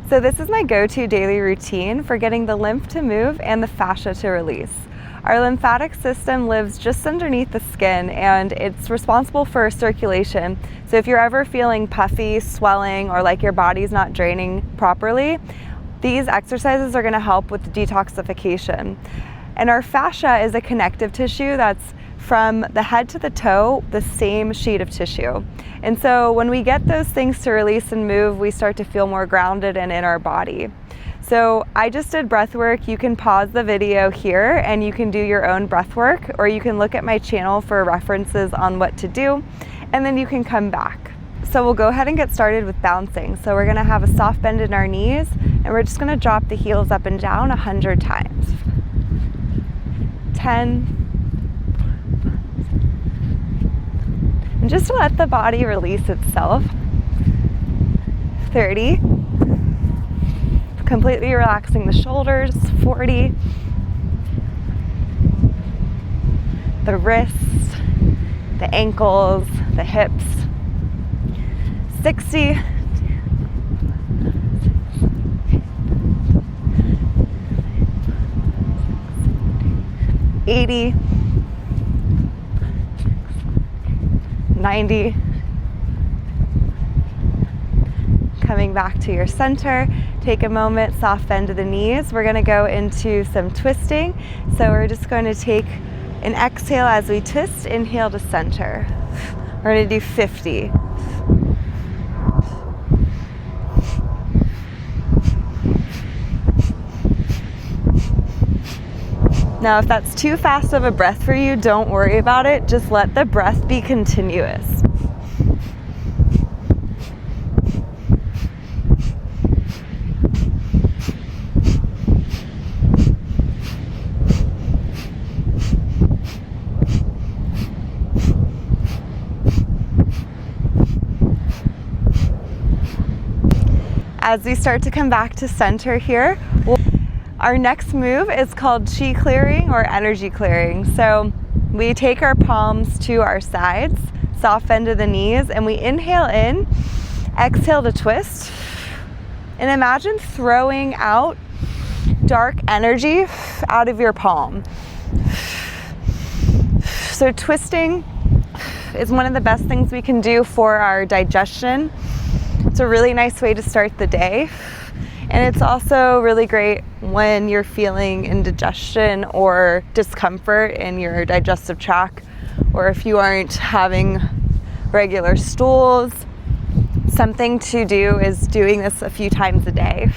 So this is my go-to daily routine for getting the lymph to move and the fascia to release. Our lymphatic system lives just underneath the skin and it's responsible for circulation. So if you're ever feeling puffy, swelling, or like your body's not draining properly, these exercises are going to help with detoxification. And our fascia is a connective tissue that's from the head to the toe, the same sheet of tissue. And so when we get those things to release and move, we start to feel more grounded and in our body. So I just did breath work. You can pause the video here and you can do your own breath work, or you can look at my channel for references on what to do, and then you can come back. So we'll go ahead and get started with bouncing. So we're gonna have a soft bend in our knees and we're just gonna drop the heels up and down 100 times. 10, and just to let the body release itself. 30, completely relaxing the shoulders. 40, the wrists, the ankles, the hips. 60, 80, 90, coming back to your center. Take a moment, soft bend to the knees. We're going to go into some twisting. So we're just going to take an exhale as we twist, inhale to center. We're going to do 50. Now, if that's too fast of a breath for you, don't worry about it. Just let the breath be continuous. As we start to come back to center here, our next move is called chi clearing or energy clearing. So we take our palms to our sides, soft bend to the knees, and we inhale in, exhale to twist, and imagine throwing out dark energy out of your palm. So twisting is one of the best things we can do for our digestion. It's a really nice way to start the day. And it's also really great when you're feeling indigestion or discomfort in your digestive tract, or if you aren't having regular stools. Something to do is doing this a few times a day.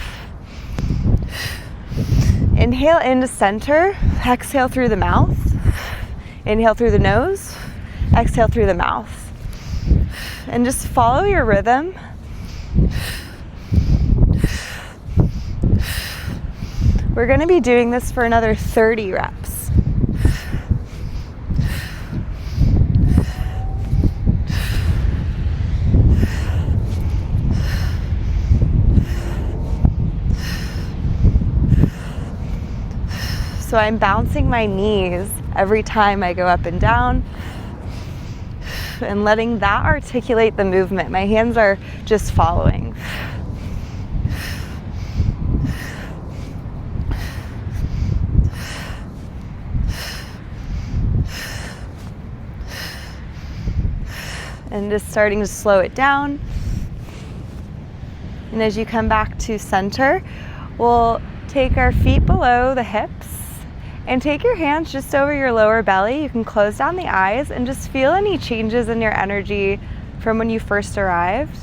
Inhale into center, exhale through the mouth. Inhale through the nose, exhale through the mouth. And just follow your rhythm. We're going to be doing this for another 30 reps. So I'm bouncing my knees every time I go up and down and letting that articulate the movement. My hands are just following. And just starting to slow it down. And as you come back to center, we'll take our feet below the hips and take your hands just over your lower belly. You can close down the eyes and just feel any changes in your energy from when you first arrived.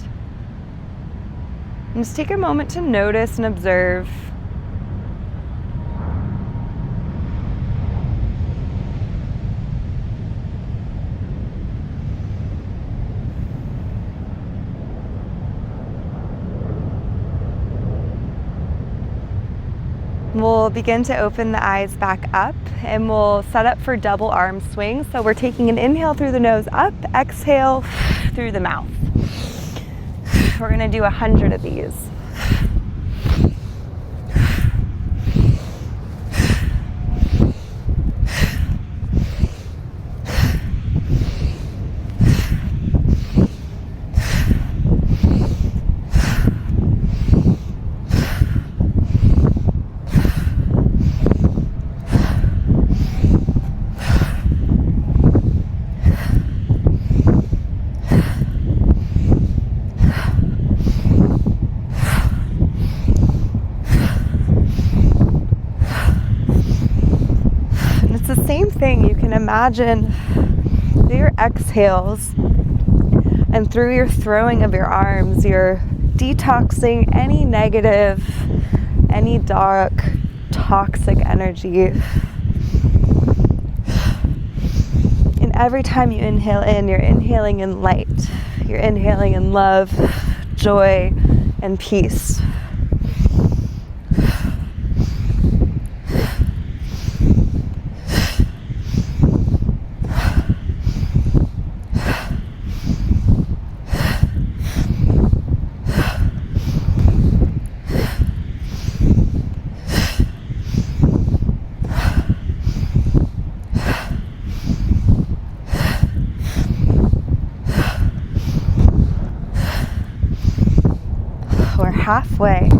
And just take a moment to notice and observe. We'll begin to open the eyes back up and we'll set up for double arm swing. So we're taking an inhale through the nose up, exhale through the mouth. We're going to do 100 of these. thing, you can imagine through your exhales and through your throwing of your arms, you're detoxing any negative, any dark, toxic energy. And every time you inhale in, you're inhaling in light. You're inhaling in love, joy, and peace. We're halfway.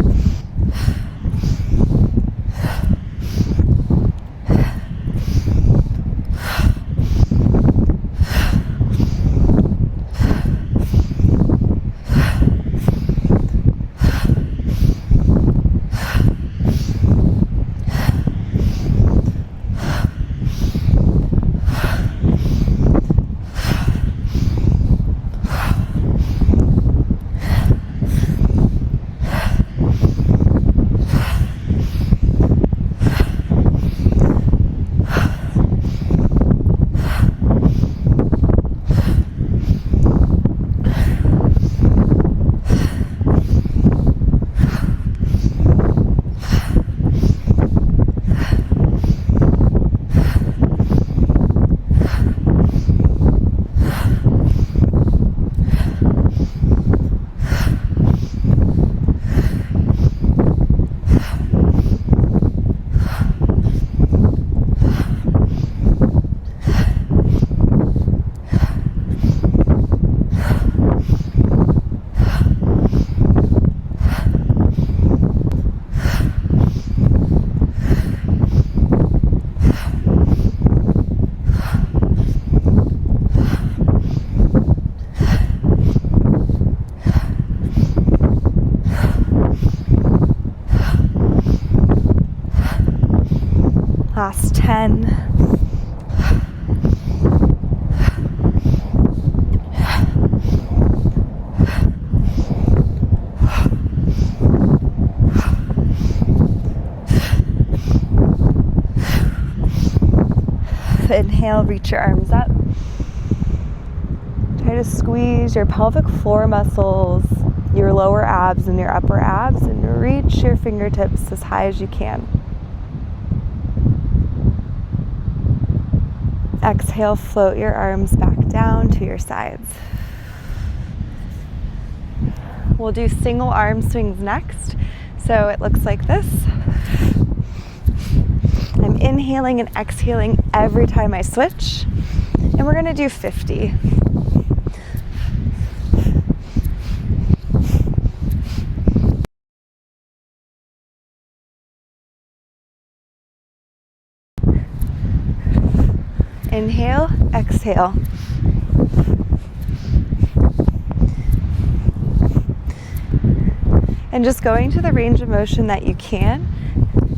Last 10. Inhale, reach your arms up. Try to squeeze your pelvic floor muscles, your lower abs and your upper abs, and reach your fingertips as high as you can. Exhale, float your arms back down to your sides. We'll do single arm swings next. So it looks like this. I'm inhaling and exhaling every time I switch. And we're going to do 50. Inhale, exhale. And just going to the range of motion that you can,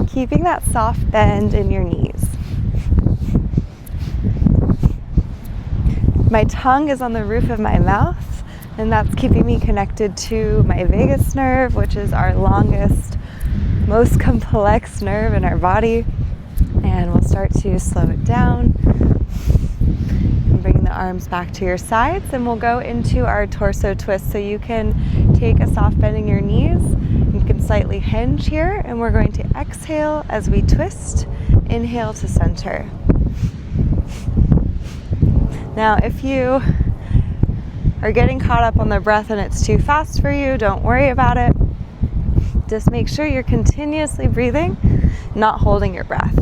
keeping that soft bend in your knees. My tongue is on the roof of my mouth, and that's keeping me connected to my vagus nerve, which is our longest, most complex nerve in our body. And we'll start to slow it down. Bring the arms back to your sides, and we'll go into our torso twist. So you can take a soft bend in your knees. You can slightly hinge here, and we're going to exhale as we twist. Inhale to center. Now, if you are getting caught up on the breath and it's too fast for you, don't worry about it. Just make sure you're continuously breathing, not holding your breath.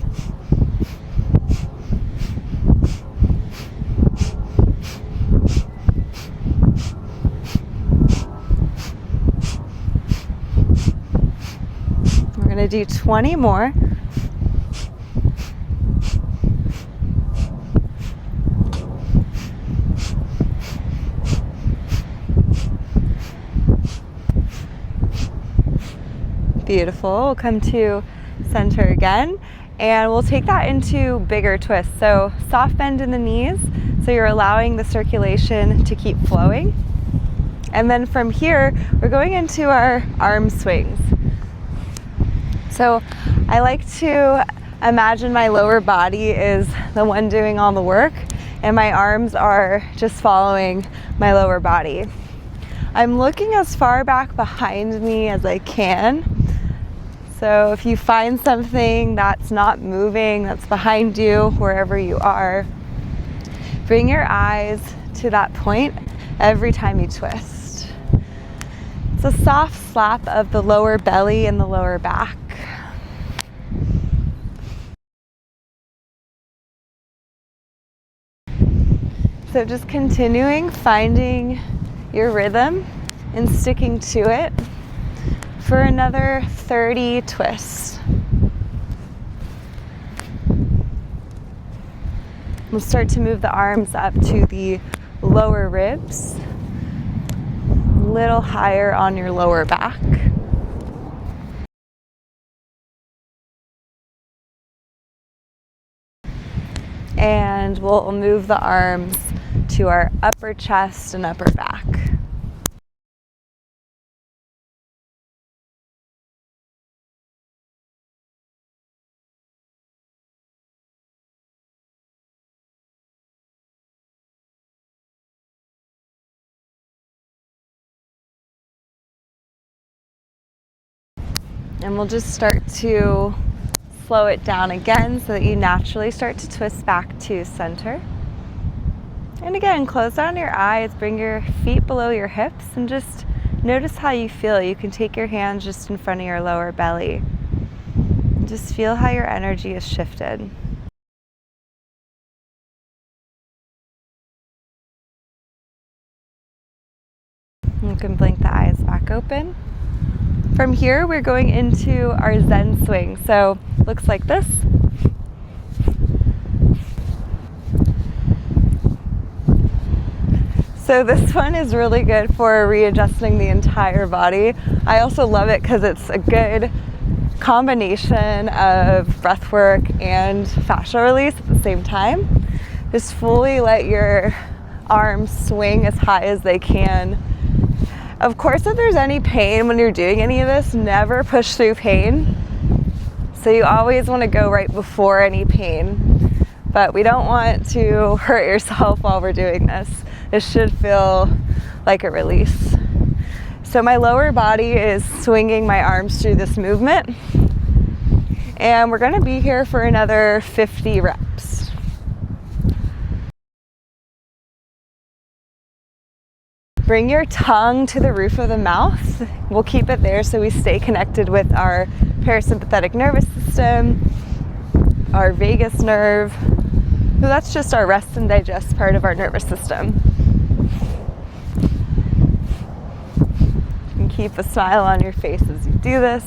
We're going to do 20 more. Beautiful. We'll come to center again, And we'll take that into bigger twists. So soft bend in the knees, so you're allowing the circulation to keep flowing. And then from here, we're going into our arm swings. So I like to imagine my lower body is the one doing all the work, and my arms are just following my lower body. I'm looking as far back behind me as I can. So if you find something that's not moving, that's behind you, wherever you are, bring your eyes to that point every time you twist. It's a soft slap of the lower belly and the lower back. So just continuing, finding your rhythm and sticking to it for another 30 twists. We'll start to move the arms up to the lower ribs, a little higher on your lower back. And we'll move the arms to our upper chest and upper back. And we'll just start to slow it down again so that you naturally start to twist back to center. And again, close down your eyes, bring your feet below your hips, and just notice how you feel. You can take your hands just in front of your lower belly. Just feel how your energy is shifted. You can blink the eyes back open. From here, we're going into our Zen swing. So, looks like this. So this one is really good for readjusting the entire body. I also love it because it's a good combination of breath work and fascia release at the same time. Just fully let your arms swing as high as they can. Of course, if there's any pain when you're doing any of this, never push through pain. So you always want to go right before any pain. But we don't want to hurt yourself while we're doing this. It should feel like a release. So my lower body is swinging my arms through this movement. And we're going to be here for another 50 reps. Bring your tongue to the roof of the mouth. We'll keep it there so we stay connected with our parasympathetic nervous system, our vagus nerve. So that's just our rest and digest part of our nervous system. And keep a smile on your face as you do this.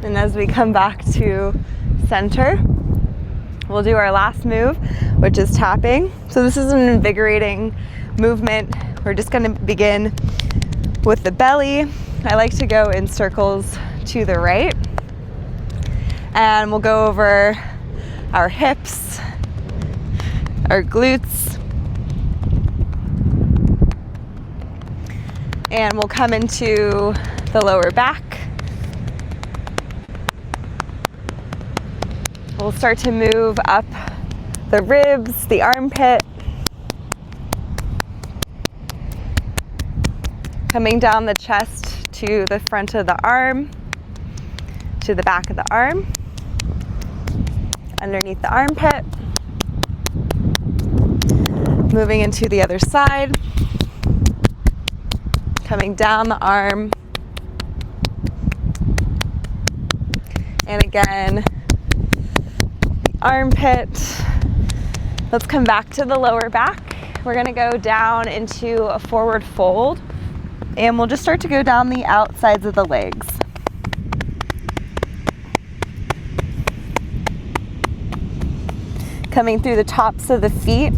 And as we come back to center, we'll do our last move, which is tapping. So this is an invigorating movement. We're just going to begin with the belly. I like to go in circles to the right. And we'll go over our hips, our glutes, and we'll come into the lower back. We'll start to move up the ribs, the armpit, coming down the chest to the front of the arm, to the back of the arm, underneath the armpit, moving into the other side, coming down the arm, and again, armpit. Let's come back to the lower back. We're going to go down into a forward fold, and we'll just start to go down the outsides of the legs. coming through the tops of the feet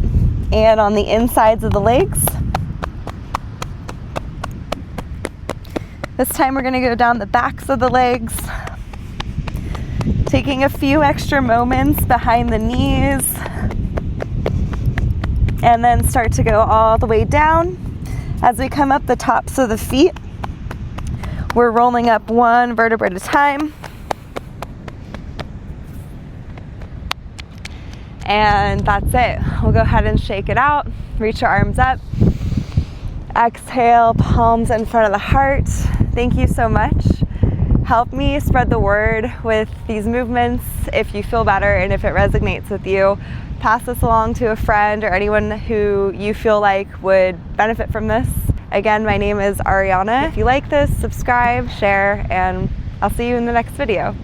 and on the insides of the legs. This time we're going to go down the backs of the legs, taking a few extra moments behind the knees, and then start to go all the way down. As we come up the tops of the feet, we're rolling up one vertebra at a time. And that's it. We'll go ahead and shake it out. Reach your arms up. Exhale, palms in front of the heart. Thank you so much. Help me spread the word with these movements if you feel better and if it resonates with you. Pass this along to a friend or anyone who you feel like would benefit from this. Again, my name is Ariana. If you like this, subscribe, share, and I'll see you in the next video.